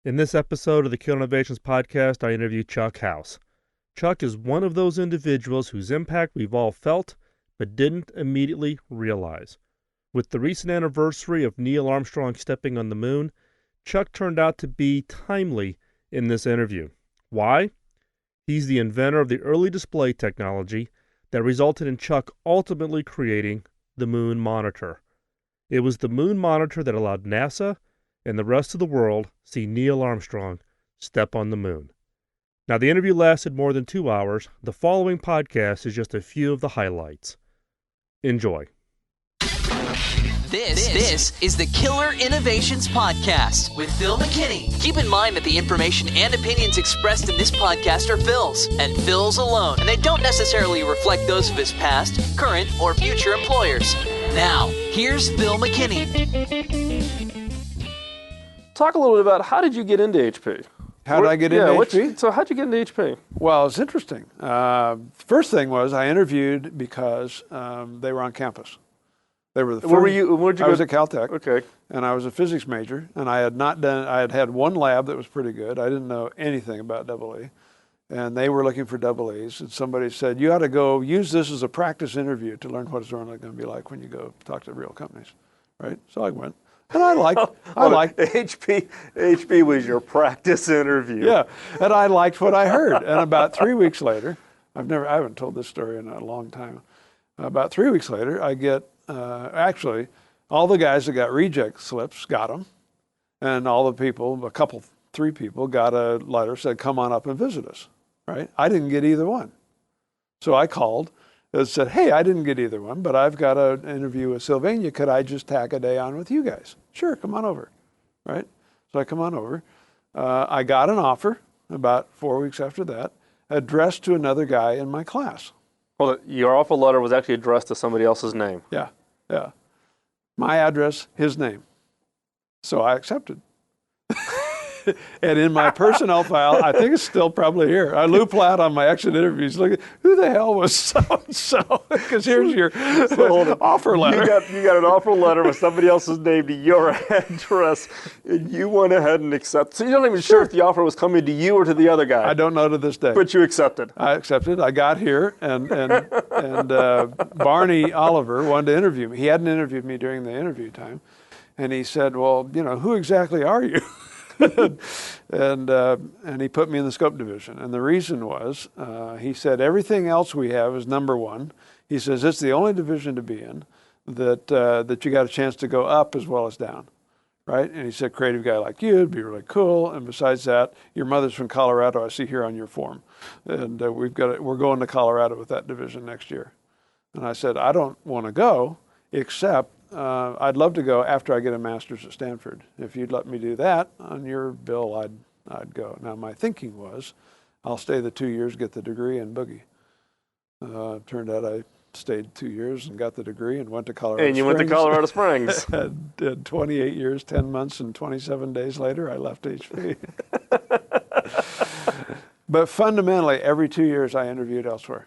In this episode of the Kill Innovations podcast, I interview Chuck House. Chuck is one of those individuals whose impact we've all felt but didn't immediately realize. With the recent anniversary of Neil Armstrong stepping on the moon, Chuck turned out to be timely in this interview. Why? He's the inventor of the early display technology that resulted in Chuck ultimately creating the Moon Monitor. It was the Moon Monitor that allowed NASA and the rest of the world see Neil Armstrong step on the moon. Now, the interview lasted more than 2 hours. The following podcast is just a few of the highlights. Enjoy. This is the Killer Innovations Podcast with Phil McKinney. Keep in mind that the information and opinions expressed in this podcast are Phil's, and Phil's alone, and they don't necessarily reflect those of his past, current, or future employers. Now, here's Phil McKinney. Talk a little bit about how did you get into HP? How did I get into HP? So how'd you get into HP? Well, it's interesting. First thing was I interviewed because they were on campus. They were the first. Where were you? Where'd you I go? was at Caltech. Okay. And I was a physics major, and I had had one lab that was pretty good. I didn't know anything about AA. And they were looking for AAs, and somebody said, you ought to go use this as a practice interview to learn what it's going to be like when you go talk to real companies, right? So I went. And I liked HP was your practice interview. Yeah, and I liked what I heard. And about 3 weeks later, I haven't told this story in a long time. About 3 weeks later, I get, actually, all the guys that got reject slips got them. And all the people, three people, got a letter, said, come on up and visit us, right? I didn't get either one. So I called and said, hey, I didn't get either one, but I've got an interview with Sylvania. Could I just tack a day on with you guys? Sure, come on over, right? So I come on over. I got an offer about 4 weeks after that, addressed to another guy in my class. Well, your offer letter was actually addressed to somebody else's name. Yeah. My address, his name. So I accepted. And in my personnel file, I think it's still probably here. I Lou Platt on my exit interviews. Look, who the hell was so-and-so? Because here's your offer letter. You got an offer letter with somebody else's name to your address, and you went ahead and accepted. So you're not even sure if the offer was coming to you or to the other guy. I don't know to this day. But you accepted. I accepted. I got here, and Barney Oliver wanted to interview me. He hadn't interviewed me during the interview time, and he said, well, who exactly are you? and he put me in the scope division. And the reason was, he said, everything else we have is number one. He says, it's the only division to be in that you got a chance to go up as well as down, right? And he said, creative guy like you, it'd be really cool. And besides that, your mother's from Colorado, I see here on your form. And we're going to Colorado with that division next year. And I said, I don't want to go, except I'd love to go after I get a master's at Stanford. If you'd let me do that on your bill, I'd go. Now, my thinking was, I'll stay the 2 years, get the degree, and boogie. Turned out I stayed 2 years and got the degree and went to Colorado Springs. And you went to Colorado Springs. Did 28 years, 10 months, and 27 days later, I left HP. But fundamentally, every 2 years, I interviewed elsewhere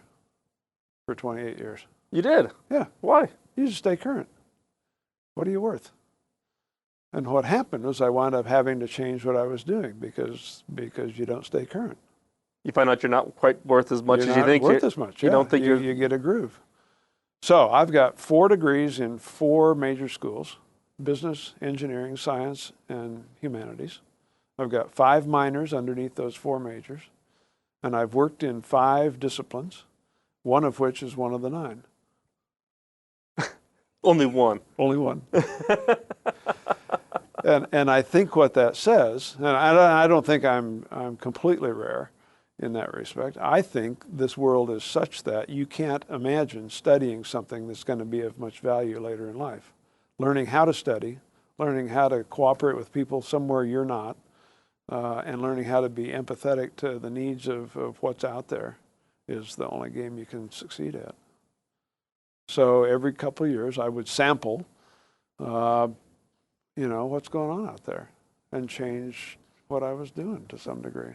for 28 years. You did? Yeah. Why? You just stay current. What are you worth? And what happened was I wound up having to change what I was doing because you don't stay current. You find out you're not quite worth as much You're as you not think. worth as much. You don't think you get a groove. So I've got 4 degrees in 4 major schools: business, engineering, science, and humanities. I've got 5 minors underneath those 4 majors, and I've worked in 5 disciplines, one of which is one of the 9. Only one. Only one. And I think what that says, and I don't think I'm completely rare in that respect. I think this world is such that you can't imagine studying something that's going to be of much value later in life. Learning how to study, learning how to cooperate with people somewhere you're not, and learning how to be empathetic to the needs of what's out there is the only game you can succeed at. So every couple of years, I would sample, what's going on out there and change what I was doing to some degree.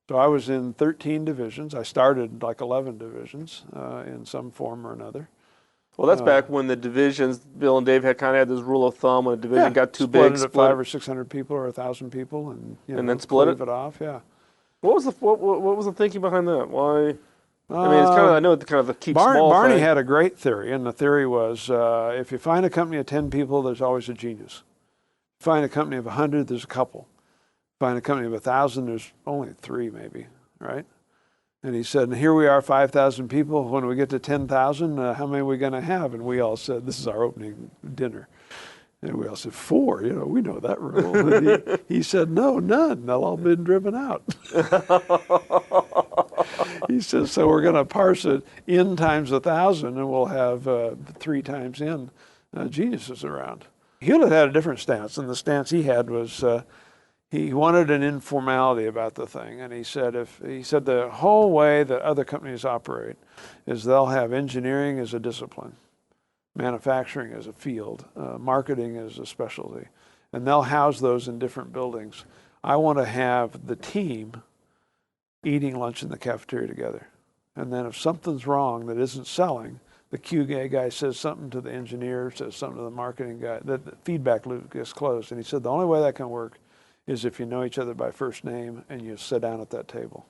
So I was in 13 divisions. I started like 11 divisions in some form or another. Well, that's back when the divisions, Bill and Dave had kind of had this rule of thumb when a division got too split big. It at 500 or 600 people or 1,000 people, and then split it off. Yeah. What was the thinking behind that? Why? I mean, it's kind of, I know it's kind of the keep small Barney thing. had a great theory, and the theory was if you find a company of 10 people, there's always a genius. Find a company of 100, there's a couple. Find a company of 1,000, there's only 3 maybe, right? And he said, and here we are, 5,000 people. When we get to 10,000, how many are we going to have? And we all said, this is our opening dinner. And we all said, 4, we know that rule. And he said, no, none. They'll all been driven out. He says, so we're going to parse it n times 1,000, and we'll have 3 times n geniuses around. Hewlett had a different stance, and the stance he had was he wanted an informality about the thing. And he said, the whole way that other companies operate is they'll have engineering as a discipline, manufacturing as a field, marketing as a specialty, and they'll house those in different buildings. I want to have the team eating lunch in the cafeteria together. And then if something's wrong that isn't selling, the QA guy says something to the engineer, says something to the marketing guy, the feedback loop gets closed. And he said the only way that can work is if you know each other by first name and you sit down at that table.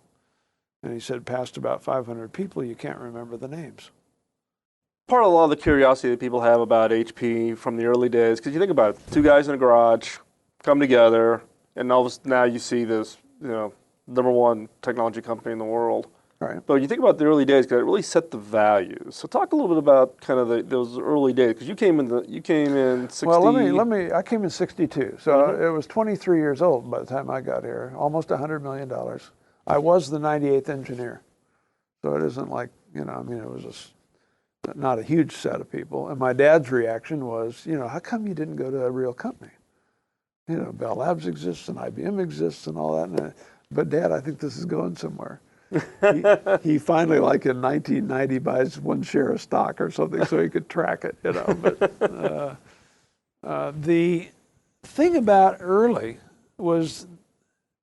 And he said past about 500 people, you can't remember the names. Part of a lot of the curiosity that people have about HP from the early days, because you think about it, 2 guys in a garage come together, and now you see this, #1 technology company in the world. Right. But you think about the early days, because it really set the values. So talk a little bit about kind of those early days, because you came in 60. Well, I came in 62, so it was 23 years old by the time I got here, almost $100 million. I was the 98th engineer, so it isn't like, it was not a huge set of people. And my dad's reaction was, how come you didn't go to a real company? Bell Labs exists and IBM exists and all that. But Dad, I think this is going somewhere. he finally, like in 1990, buys 1 share of stock or something so he could track it, But the thing about early was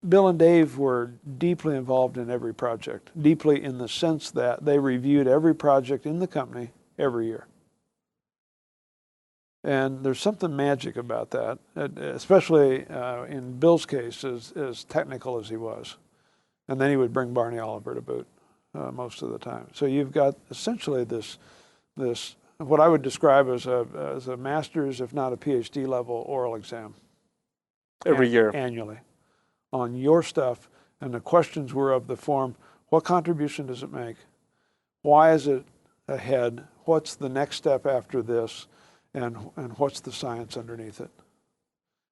Bill and Dave were deeply involved in every project, deeply in the sense that they reviewed every project in the company every year. And there's something magic about that, especially in Bill's case, as technical as he was. And then he would bring Barney Oliver to boot most of the time. So you've got essentially this what I would describe as a master's, if not a PhD level, oral exam. Every year. Annually. On your stuff. And the questions were of the form, what contribution does it make? Why is it ahead? What's the next step after this? And what's the science underneath it?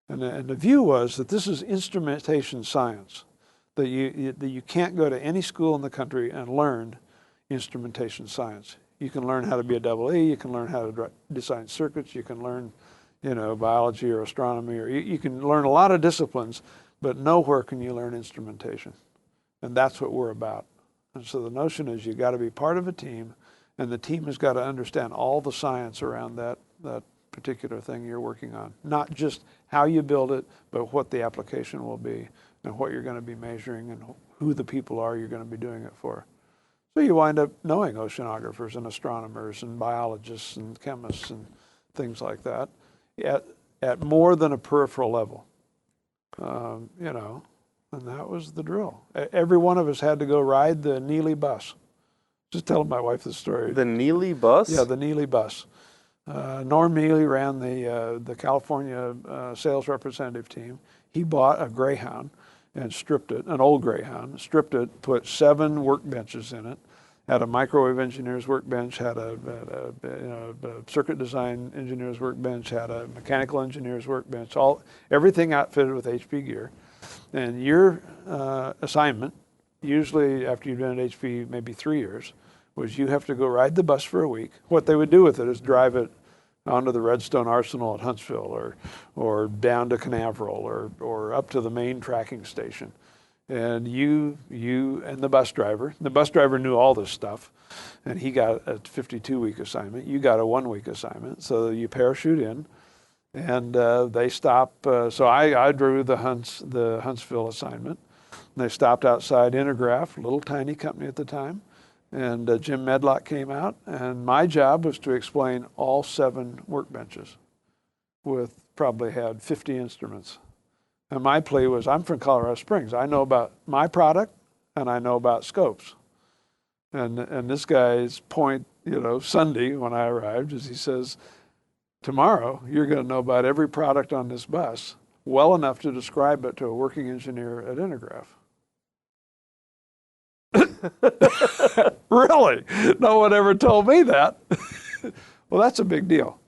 And the view was that this is instrumentation science. That you can't go to any school in the country and learn instrumentation science. You can learn how to be a double E, you can learn how to design circuits, you can learn, biology or astronomy, or you can learn a lot of disciplines, but nowhere can you learn instrumentation. And that's what we're about. And so the notion is you got to be part of a team, and the team has got to understand all the science around that particular thing you're working on. Not just how you build it, but what the application will be, and what you're going to be measuring, and who the people are you're going to be doing it for. So you wind up knowing oceanographers and astronomers and biologists and chemists and things like that at more than a peripheral level. And that was the drill. Every one of us had to go ride the Neely bus. Just telling my wife the story. The Neely bus? Yeah, the Neely bus. Norm Neely ran the California sales representative team. He bought a Greyhound and stripped it, an old Greyhound, stripped it, put 7 workbenches in it, had a microwave engineer's workbench, had a circuit design engineer's workbench, had a mechanical engineer's workbench, everything outfitted with HP gear. And your assignment, usually after you've been at HP maybe 3 years, was you have to go ride the bus for a week. What they would do with it is drive it onto the Redstone Arsenal at Huntsville or down to Canaveral or up to the main tracking station. And you and the bus driver knew all this stuff, and he got a 52-week assignment. You got a 1-week assignment. So you parachute in, and they stop. So I drew the Huntsville assignment. They stopped outside Intergraph, a little tiny company at the time, And Jim Medlock came out, and my job was to explain all 7 workbenches with probably had 50 instruments. And my plea was, I'm from Colorado Springs. I know about my product, and I know about scopes. And this guy's point, Sunday when I arrived, is he says, tomorrow you're going to know about every product on this bus well enough to describe it to a working engineer at Intergraph. Really? No one ever told me that. Well, that's a big deal.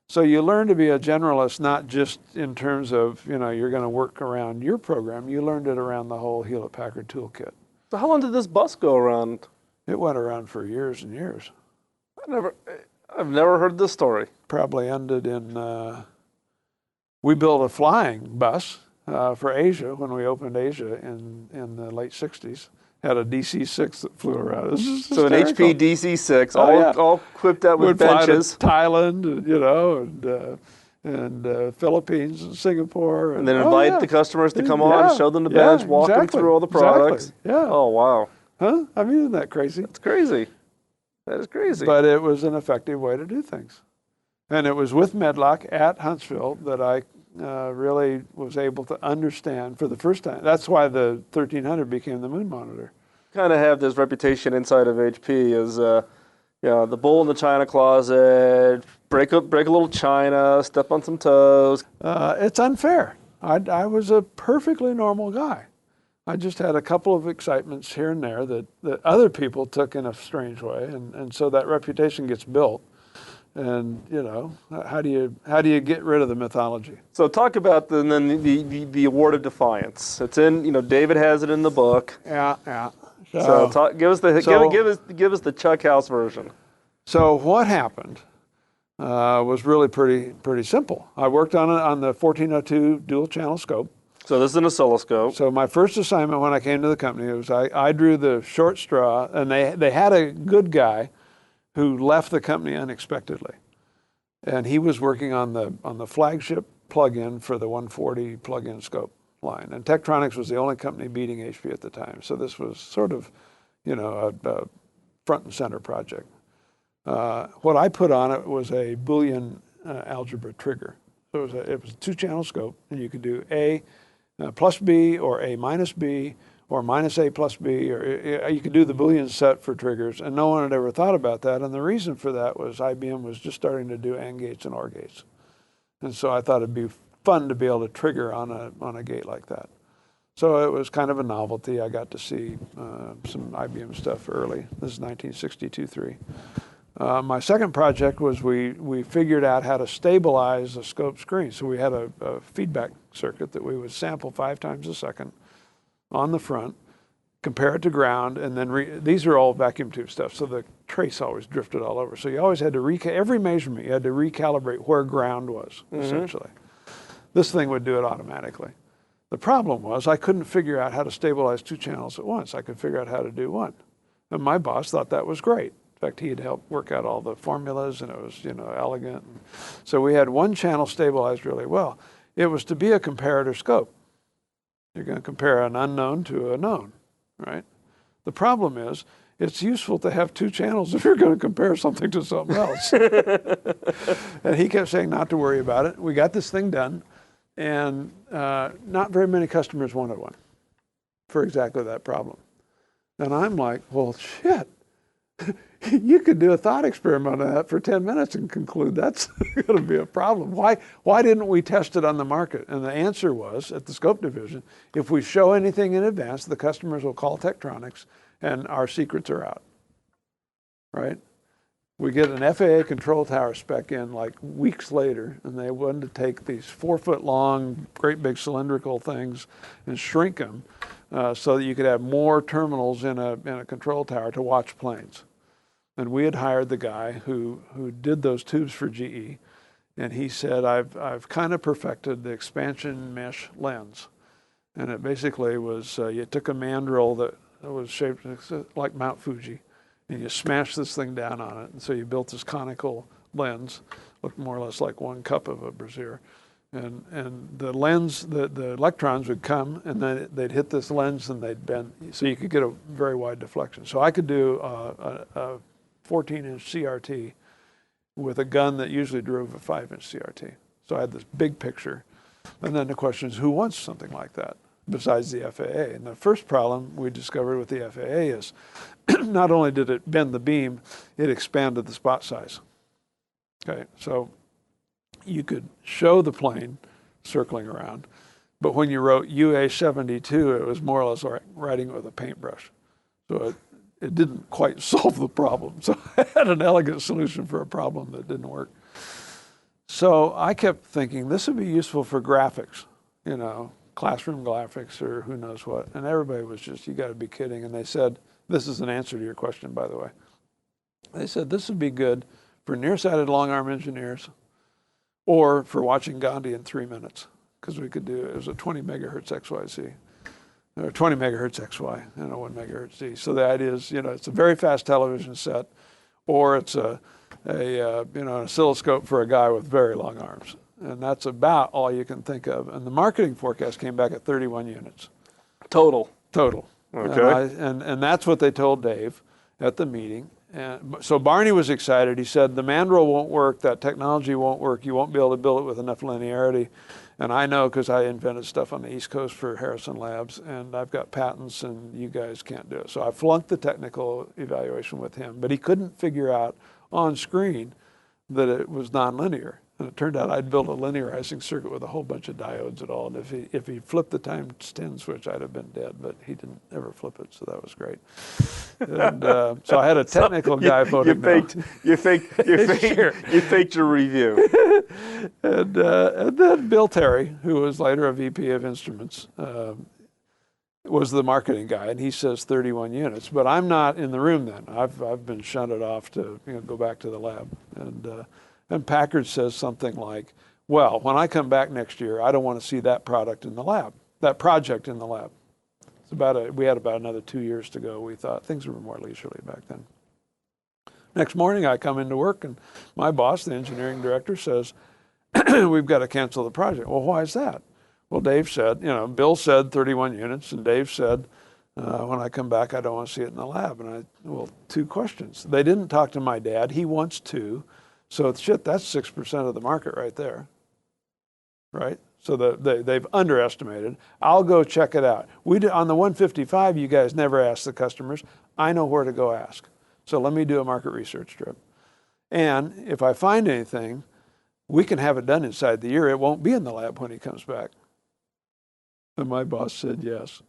So you learn to be a generalist, not just in terms of, you're going to work around your program. You learned it around the whole Hewlett-Packard toolkit. So how long did this bus go around? It went around for years and years. I've never heard this story. Probably ended in, we built a flying bus for Asia when we opened Asia in the late 60s. Had a DC-6 that flew around. So an HP DC-6, all equipped out with benches. Fly to Thailand, and Philippines and Singapore. And then invite the customers to come on, show them the bench, walk them through all the products. Exactly. Yeah. Oh, wow. Huh? I mean, isn't that crazy? That's crazy. That is crazy. But it was an effective way to do things. And it was with Medlock at Huntsville that I really was able to understand for the first time. That's why the 1300 became the moon monitor. Kind of have this reputation inside of HP as, the bull in the china closet, break a little china, step on some toes. It's unfair. I was a perfectly normal guy. I just had a couple of excitements here and there that other people took in a strange way, and so that reputation gets built. And how do you get rid of the mythology? So talk about the award of defiance. It's in David has it in the book. Yeah. So give us the Chuck House version. So what happened was really pretty simple. I worked on the 1402 dual channel scope. So this is an oscilloscope. So my first assignment when I came to the company was I drew the short straw, and they had a good guy who left the company unexpectedly. And he was working on the flagship plug-in for the 140 plug-in scope line. And Tektronix was the only company beating HP at the time. So this was sort of, a front and center project. What I put on it was a Boolean algebra trigger. So it was a 2-channel scope, and you could do A plus B or A minus B or minus A plus B, or you could do the Boolean set for triggers, and no one had ever thought about that. And the reason for that was IBM was just starting to do AND gates and OR gates. And so I thought it'd be fun to be able to trigger on a gate like that. So it was kind of a novelty. I got to see some IBM stuff early. This is 1962-3. My second project was we figured out how to stabilize the scope screen. So we had a feedback circuit that we would sample 5 times a second on the front, compare it to ground, and then these are all vacuum tube stuff, so the trace always drifted all over. So you always had to every measurement, you had to recalibrate where ground was, essentially. This thing would do it automatically. The problem was I couldn't figure out how to stabilize 2 channels at once. I could figure out how to do one. And my boss thought that was great. In fact, he had helped work out all the formulas, and it was, elegant. So we had 1 channel stabilized really well. It was to be a comparator scope. You're going to compare an unknown to a known, right? The problem is it's useful to have 2 channels if you're going to compare something to something else. And he kept saying not to worry about it. We got this thing done, and not very many customers wanted one for exactly that problem. And I'm like, well, shit. You could do a thought experiment on that for 10 minutes and conclude that's going to be a problem. Why didn't we test it on the market? And the answer was, at the scope division, if we show anything in advance, the customers will call Tektronix and our secrets are out, right? We get an FAA control tower spec in like weeks later, and they wanted to take these 4-foot long, great big cylindrical things and shrink them so that you could have more terminals in a control tower to watch planes. And we had hired the guy who did those tubes for GE, and he said, I've kind of perfected the expansion mesh lens. And it basically was, you took a mandrel that was shaped like Mount Fuji, and you smashed this thing down on it. And so you built this conical lens, looked more or less like 1 cup of a brassiere. And the lens, the electrons would come, and then they'd hit this lens, and they'd bend, so you could get a very wide deflection. So I could do a 14-inch CRT with a gun that usually drove a 5-inch CRT. So I had this big picture. And then the question is, who wants something like that besides the FAA? And the first problem we discovered with the FAA is not only did it bend the beam, it expanded the spot size. Okay, so you could show the plane circling around, but when you wrote UA-72, it was more or less like writing it with a paintbrush. So it didn't quite solve the problem. So I had an elegant solution for a problem that didn't work. So I kept thinking this would be useful for graphics, you know, classroom graphics or who knows what. And everybody was just, you got to be kidding. And they said, this is an answer to your question, by the way. They said this would be good for nearsighted long arm engineers or for watching Gandhi in 3 minutes, because we could do, it was a 20 megahertz XYZ, or 20 megahertz XY, and a 1 megahertz Z. So the idea is, you know, it's a very fast television set, or it's an oscilloscope for a guy with very long arms. And that's about all you can think of. And the marketing forecast came back at 31 units. Total. Okay. And that's what they told Dave at the meeting. And so Barney was excited. He said, the Mandrel won't work, that technology won't work, you won't be able to build it with enough linearity. And I know, because I invented stuff on the East Coast for Harrison Labs, and I've got patents, and you guys can't do it. So I flunked the technical evaluation with him, but he couldn't figure out on screen that it was nonlinear. And it turned out I'd built a linearizing circuit with a whole bunch of diodes at all. And if he flipped the times 10 switch, I'd have been dead. But he didn't ever flip it, so that was great. And so I had a technical guy voting no. You faked your review. And then Bill Terry, who was later a VP of Instruments, was the marketing guy, and he says 31 units. But I'm not in the room then. I've been shunted off to go back to the lab. And Packard says something like, well, when I come back next year, I don't want to see that product in the lab, that project in the lab. We had about another 2 years to go. We thought things were more leisurely back then. Next morning, I come into work, and my boss, the engineering director, says, we've got to cancel the project. Well, why is that? Well, Dave said, Bill said 31 units, and Dave said, when I come back, I don't want to see it in the lab. And well, 2 questions. They didn't talk to my dad. He wants to. So shit, that's 6% of the market right there, right? So they've underestimated. I'll go check it out. On the 155, you guys never ask the customers. I know where to go ask. So let me do a market research trip. And if I find anything, we can have it done inside the year. It won't be in the lab when he comes back. And my boss said yes.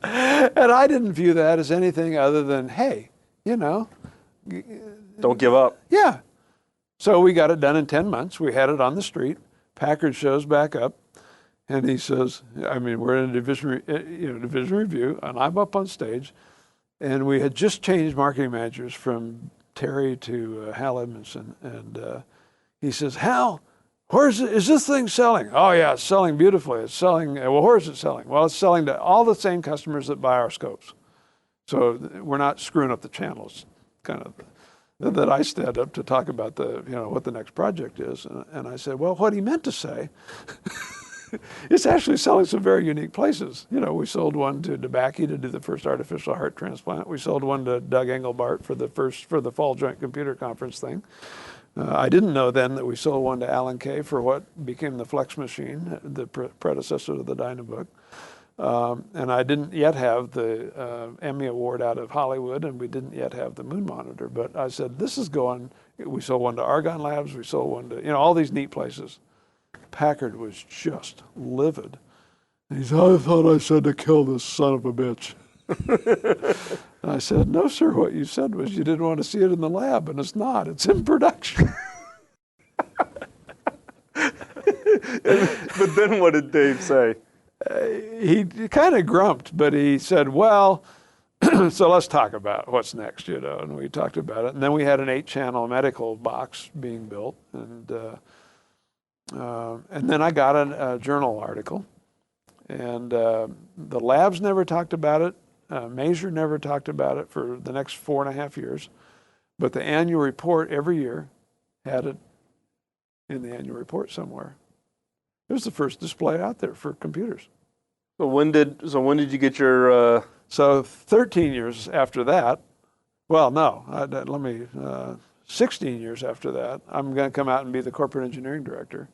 And I didn't view that as anything other than, hey, don't give up. Yeah. So we got it done in 10 months. We had it on the street. Packard shows back up, and he says, we're in a division review, and I'm up on stage, and we had just changed marketing managers from Terry to Hal Edmondson, and he says, Hal, is this thing selling? Oh yeah, it's selling beautifully. It's selling, well, where is it selling? Well, it's selling to all the same customers that buy our scopes. So we're not screwing up the channels, kind of, that I stand up to talk about what the next project is. And I said, well, what he meant to say, it's actually selling some very unique places. We sold one to DeBakey to do the first artificial heart transplant. We sold one to Doug Engelbart for the Fall Joint Computer Conference thing. I didn't know then that we sold one to Alan Kay for what became the Flex machine, the predecessor to the Dynabook. And I didn't yet have the Emmy Award out of Hollywood, and we didn't yet have the Moon Monitor. But I said, this is going, we sold one to Argonne Labs, we sold one to, all these neat places. Packard was just livid. And he said, I thought I said to kill this son of a bitch. I said, no, sir, what you said was you didn't want to see it in the lab, and it's not. It's in production. But then what did Dave say? He kind of grumped, but he said, well, so let's talk about what's next, and we talked about it. And then we had an 8-channel medical box being built, and then I got a journal article, and the labs never talked about it. Mazur never talked about it for the next 4.5 years, but the annual report every year had it in the annual report somewhere. It was the first display out there for computers. So when did you get your? So 13 years after that, well, no, 16 years after that, I'm going to come out and be the corporate engineering director.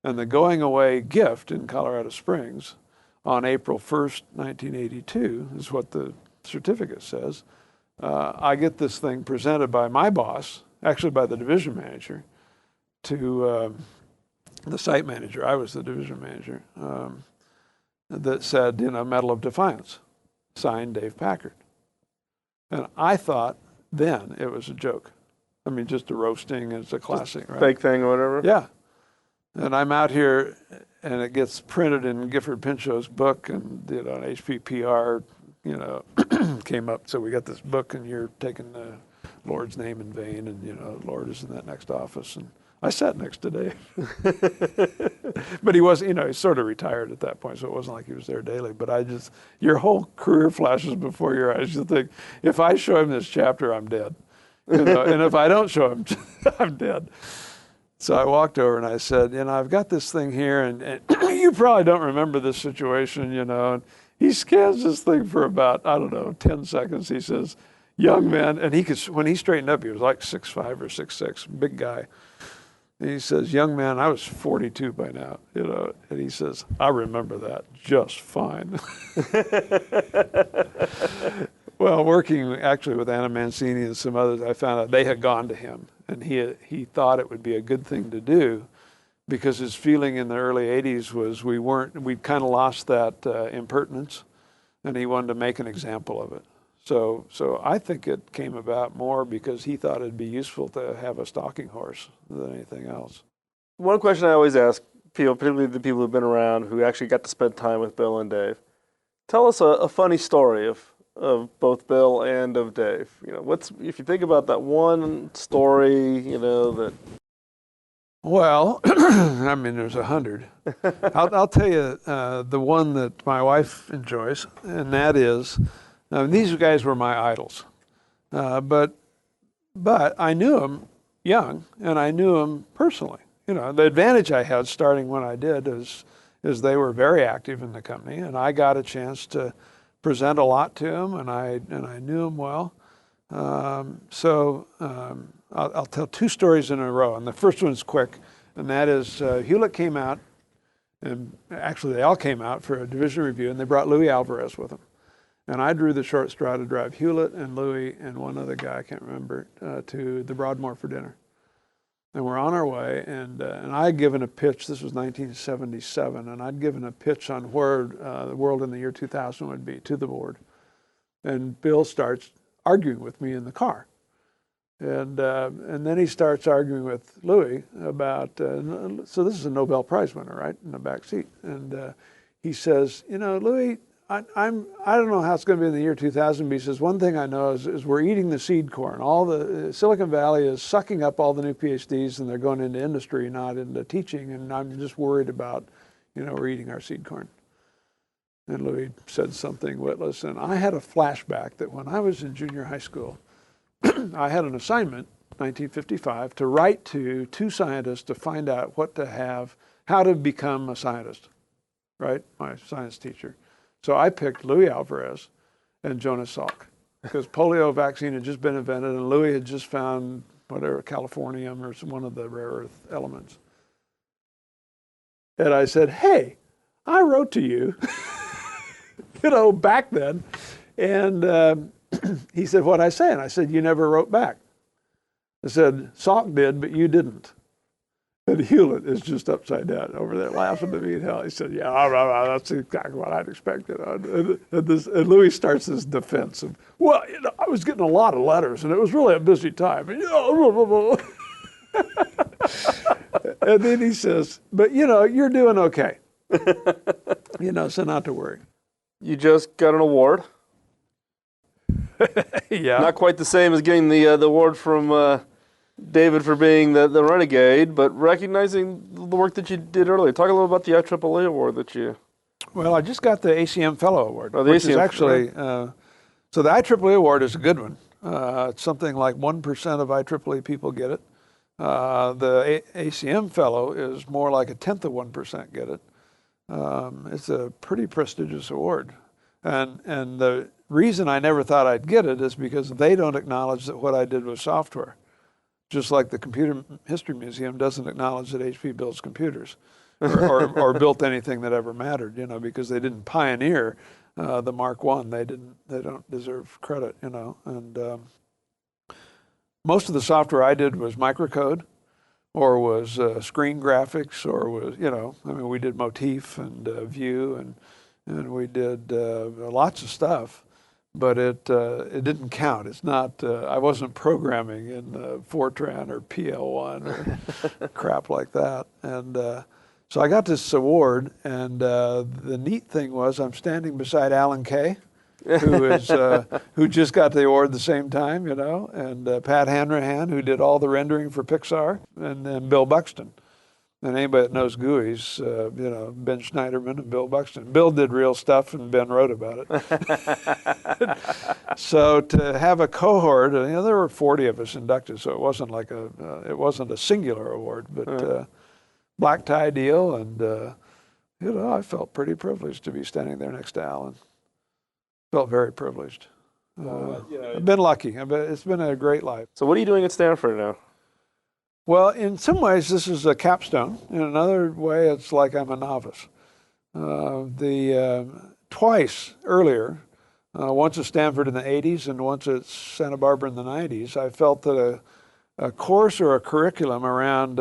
And the going away gift in Colorado Springs on April 1st, 1982 is what the certificate says. I get this thing presented by my boss, actually by the division manager, to the site manager. I was the division manager. That said, Medal of Defiance, signed Dave Packard. And I thought then it was a joke. I mean, just a roasting, it's a classic, right? Fake thing or whatever? Yeah. And I'm out here, and it gets printed in Gifford Pinchot's book, and an HPPR, came up. So we got this book, and you're taking the Lord's name in vain, and Lord is in that next office, and I sat next to Dave. But he was, he's sort of retired at that point, so it wasn't like he was there daily. But your whole career flashes before your eyes. You think, if I show him this chapter, I'm dead. And if I don't show him, I'm dead. So I walked over and I said, I've got this thing here, and you probably don't remember this situation, And he scans this thing for about, 10 seconds. He says, young man, and when he straightened up, he was like 6'5" or 6'6", big guy. And he says, young man, I was 42 by now, and he says, I remember that just fine. Well, working actually with Anna Mancini and some others, I found out they had gone to him, and he thought it would be a good thing to do, because his feeling in the early 80s was we'd kind of lost that impertinence, and he wanted to make an example of it. So I think it came about more because he thought it'd be useful to have a stalking horse than anything else. One question I always ask people, particularly the people who've been around who actually got to spend time with Bill and Dave, tell us a funny story of both Bill and of Dave. If you think about that one story, that. Well, there's 100. I'll tell you the one that my wife enjoys, and that is, these guys were my idols, but I knew them young, and I knew them personally. The advantage I had starting when I did is they were very active in the company, and I got a chance to present a lot to them, and I knew them well. I'll tell two stories in a row, and the first one's quick, and that is Hewlett came out, and actually they all came out for a division review, and they brought Louis Alvarez with them. And I drew the short straw to drive Hewlett and Louis and one other guy, I can't remember, to the Broadmoor for dinner. And we're on our way, and I had given a pitch, this was 1977, and I'd given a pitch on where the world in the year 2000 would be to the board. And Bill starts arguing with me in the car. And then he starts arguing with Louis about, so this is a Nobel Prize winner, right, in the back seat. And he says, Louis, I don't know how it's going to be in the year 2000, but he says, one thing I know is we're eating the seed corn. All the Silicon Valley is sucking up all the new PhDs, and they're going into industry, not into teaching, and I'm just worried about, we're eating our seed corn. And Louis said something witless, and I had a flashback that when I was in junior high school, I had an assignment, 1955, to write to two scientists to find out how to become a scientist, right? My science teacher. So I picked Louis Alvarez and Jonas Salk, because polio vaccine had just been invented, and Louis had just found californium or one of the rare earth elements. And I said, hey, I wrote to you, back then. And he said, what'd I say? And I said, you never wrote back. I said, Salk did, but you didn't. And Hewlett is just upside down over there laughing at me and hell. He said, yeah, that's exactly what I'd expected. And Louis starts this defense of, well, I was getting a lot of letters, and it was really a busy time. And, and then he says, but, you're doing okay. So not to worry. You just got an award. Yeah. Not quite the same as getting the award from David for being the renegade, but recognizing the work that you did earlier. Talk a little about the IEEE award that you... Well, I just got the ACM Fellow Award, which is actually... so the IEEE award is a good one. It's something like 1% of IEEE people get it. The ACM fellow is more like 0.1% get it. It's a pretty prestigious award. And the reason I never thought I'd get it is because they don't acknowledge that what I did was software. Just like the Computer History Museum doesn't acknowledge that HP builds computers or built anything that ever mattered, because they didn't pioneer the Mark I. They don't deserve credit, And most of the software I did was microcode, or was screen graphics, or was, we did Motif and Vue, and we did lots of stuff, but it didn't count. It's not, I wasn't programming in Fortran or PL1 or crap like that. And so I got this award, and the neat thing was I'm standing beside Alan Kay, who just got the award the same time, and Pat Hanrahan, who did all the rendering for Pixar, and then Bill Buxton. And anybody that knows GUIs, Ben Schneiderman and Bill Buxton. Bill did real stuff, and Ben wrote about it. So to have a cohort, there were 40 of us inducted, so it wasn't like it wasn't a singular award, but black tie deal, and I felt pretty privileged to be standing there next to Alan. Felt very privileged. I've been lucky. It's been a great life. So what are you doing at Stanford now? Well, in some ways, this is a capstone. In another way, it's like I'm a novice. Twice earlier, once at Stanford in the 80s and once at Santa Barbara in the 90s, I felt that a course or a curriculum around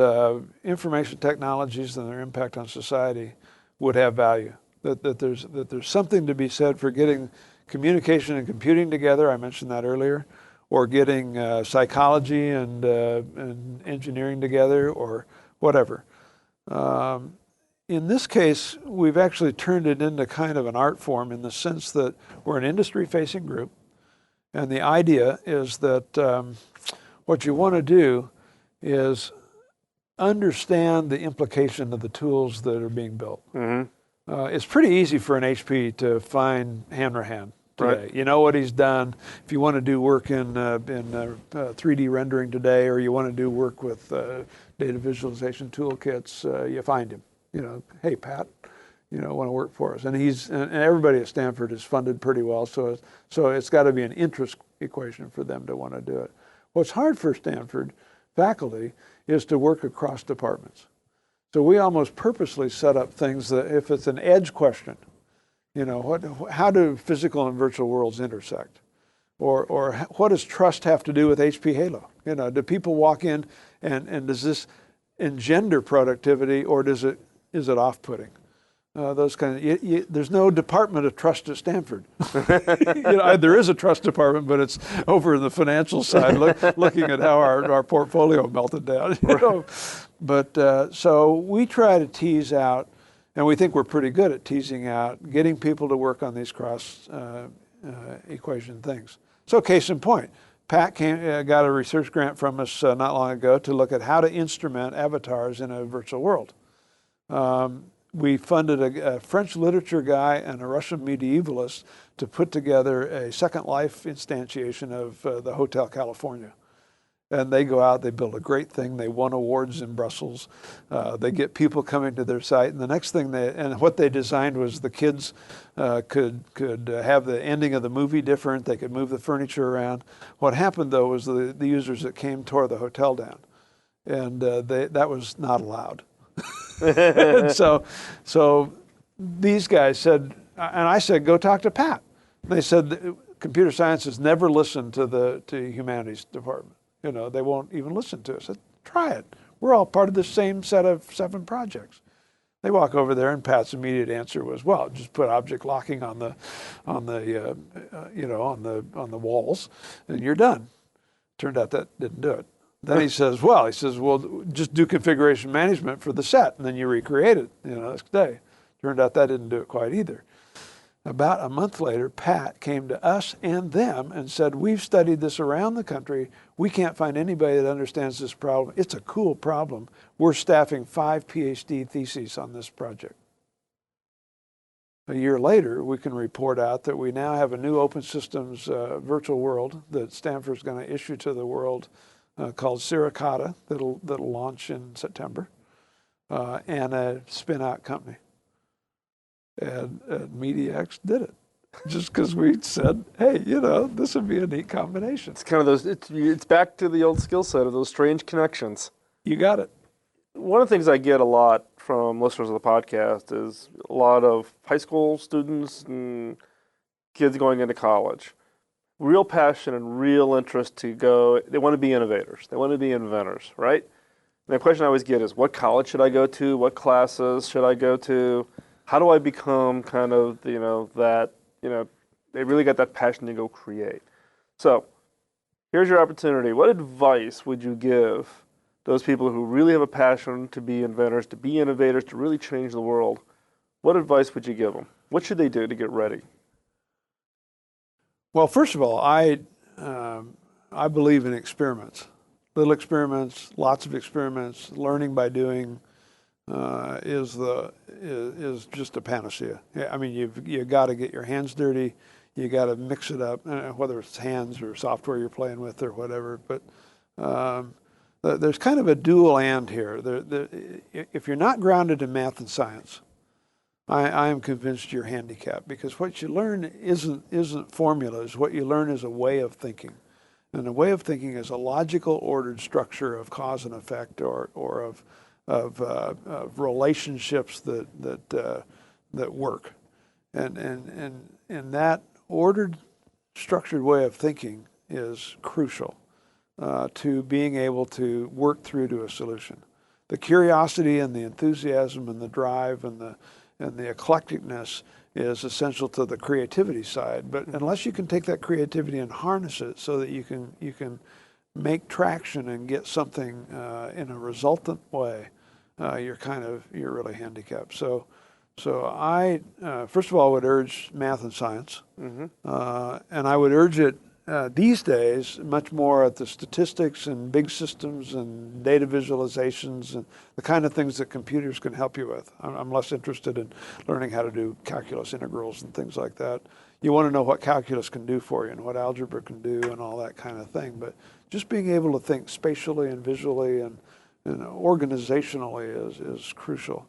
information technologies and their impact on society would have value. That there's something to be said for getting communication and computing together. I mentioned that earlier. Or getting psychology and engineering together, or whatever. In this case, we've actually turned it into kind of an art form in the sense that we're an industry-facing group, and the idea is that what you want to do is understand the implication of the tools that are being built. Mm-hmm. It's pretty easy for an HP to find Hanrahan today. Right. You know what he's done. If you want to do work in 3D rendering today, or you want to do work with data visualization toolkits, you find him. Hey, Pat, want to work for us. And and everybody at Stanford is funded pretty well, so it's got to be an interest equation for them to want to do it. What's hard for Stanford faculty is to work across departments. So we almost purposely set up things that if it's an edge question, how do physical and virtual worlds intersect? Or what does trust have to do with HP Halo? Do people walk in and does this engender productivity, or is it off-putting? Those kind of, there's no department of trust at Stanford. There is a trust department, but it's over in the financial side, looking at how our portfolio melted down. But so we try to tease out. And we think we're pretty good at teasing out, getting people to work on these cross equation things. So case in point, Pat got a research grant from us not long ago to look at how to instrument avatars in a virtual world. We funded a French literature guy and a Russian medievalist to put together a Second Life instantiation of the Hotel California. And they go out, they build a great thing. They won awards in Brussels. They get people coming to their site. And the next thing what they designed was the kids could have the ending of the movie different. They could move the furniture around. What happened, though, was the users that came tore the hotel down. And that was not allowed. And so these guys said, and I said, go talk to Pat. And they said, computer science has never listened to humanities department. They won't even listen to us. I said, try it. We're all part of the same set of 7 projects. They walk over there, and Pat's immediate answer was, "Well, just put object locking on the walls, and you're done." Turned out that didn't do it. Then he says, "Well, just do configuration management for the set, and then you recreate it the next day." Turned out that didn't do it quite either. About a month later, Pat came to us and them and said, "We've studied this around the country. We can't find anybody that understands this problem. It's a cool problem. We're staffing 5 PhD theses on this project." A year later, we can report out that we now have a new open systems virtual world that Stanford's going to issue to the world called Siricata that'll launch in September, and a spin-out company. And MediaX did it. Just because we said, hey, this would be a neat combination. It's kind of those, it's back to the old skill set of those strange connections. You got it. One of the things I get a lot from listeners of the podcast is a lot of high school students and kids going into college. Real passion and real interest to go, they want to be innovators. They want to be inventors, right? And the question I always get is, what college should I go to? What classes should I go to? How do I become kind of, that, they really got that passion to go create. So here's your opportunity. What advice would you give those people who really have a passion to be inventors, to be innovators, to really change the world? What advice would you give them? What should they do to get ready? Well, first of all, I believe in experiments. Little experiments, lots of experiments. Learning by doing is just a panacea. I mean, you've got to get your hands dirty. You got to mix it up, whether it's hands or software you're playing with or whatever. But there's kind of a dual and here. If you're not grounded in math and science, I am convinced you're handicapped, because what you learn isn't formulas. What you learn is a way of thinking. And a way of thinking is a logical, ordered structure of cause and effect, or of relationships that work. And that ordered, structured way of thinking is crucial to being able to work through to a solution. The curiosity and the enthusiasm and the drive and the eclecticness is essential to the creativity side. But unless you can take that creativity and harness it so that you can make traction and get something in a resultant way, you're really handicapped. So I first of all would urge math and science, and I would urge it these days much more at the statistics and big systems and data visualizations and the kind of things that computers can help you with. I'm less interested in learning how to do calculus integrals and things like that. You want to know what calculus can do for you and what algebra can do and all that kind of thing. But just being able to think spatially and visually and organizationally is crucial.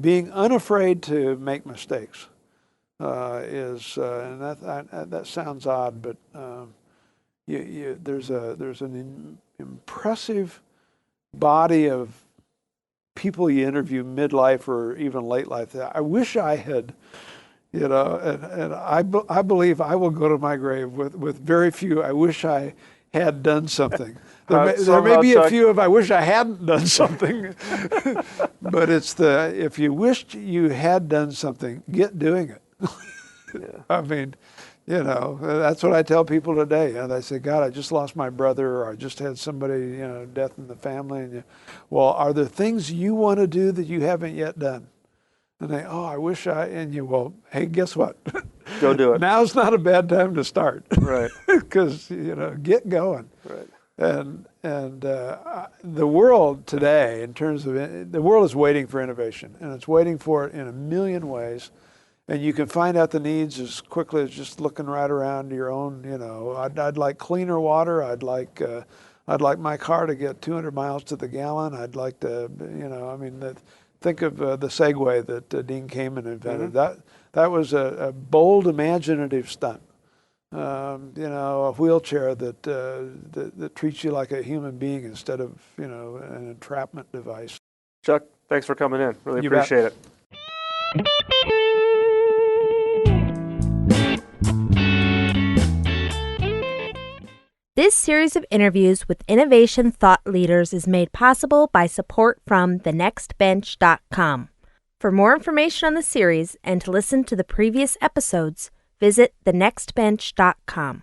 Being unafraid to make mistakes and that sounds odd, but there's an impressive body of people you interview midlife or even late life. I wish I had, and I believe I will go to my grave with very few. I wish I had done something. There may be a few of I wish I hadn't done something, but it's if you wished you had done something, get doing it. Yeah. I mean, that's what I tell people today. They say, God, I just lost my brother, or I just had somebody, death in the family. And well, are there things you want to do that you haven't yet done? And they, I wish well, hey, guess what? Go do it. Now's not a bad time to start. Right. Because, get going. Right. And the world today, in terms of the world is waiting for innovation, and it's waiting for it in a million ways. And you can find out the needs as quickly as just looking right around your own. I'd like cleaner water. I'd like my car to get 200 miles to the gallon. I'd like to, think of the Segway that Dean Kamen invented. That was a bold, imaginative stunt. A wheelchair that treats you like a human being instead of an entrapment device. Chuck, thanks for coming in. Really appreciate it. This series of interviews with innovation thought leaders is made possible by support from thenextbench.com. For more information on the series and to listen to the previous episodes, visit thenextbench.com.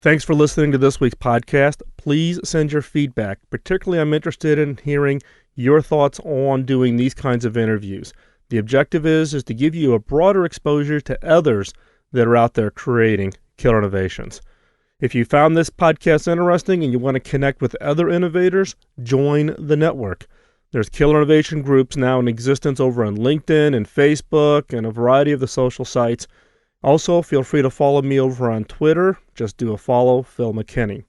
Thanks for listening to this week's podcast. Please send your feedback. Particularly, I'm interested in hearing your thoughts on doing these kinds of interviews. The objective is to give you a broader exposure to others that are out there creating killer innovations. If you found this podcast interesting and you want to connect with other innovators, join the network. There's killer innovation groups now in existence over on LinkedIn and Facebook and a variety of the social sites. Also, feel free to follow me over on Twitter. Just do a follow, Phil McKinney.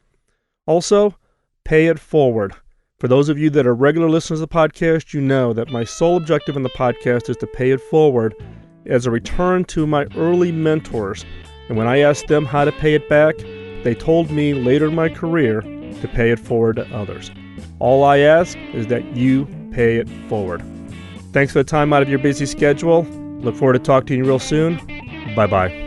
Also, pay it forward. For those of you that are regular listeners of the podcast, you know that my sole objective in the podcast is to pay it forward as a return to my early mentors. And when I asked them how to pay it back, they told me later in my career to pay it forward to others. All I ask is that you pay it forward. Thanks for the time out of your busy schedule. Look forward to talking to you real soon. Bye-bye.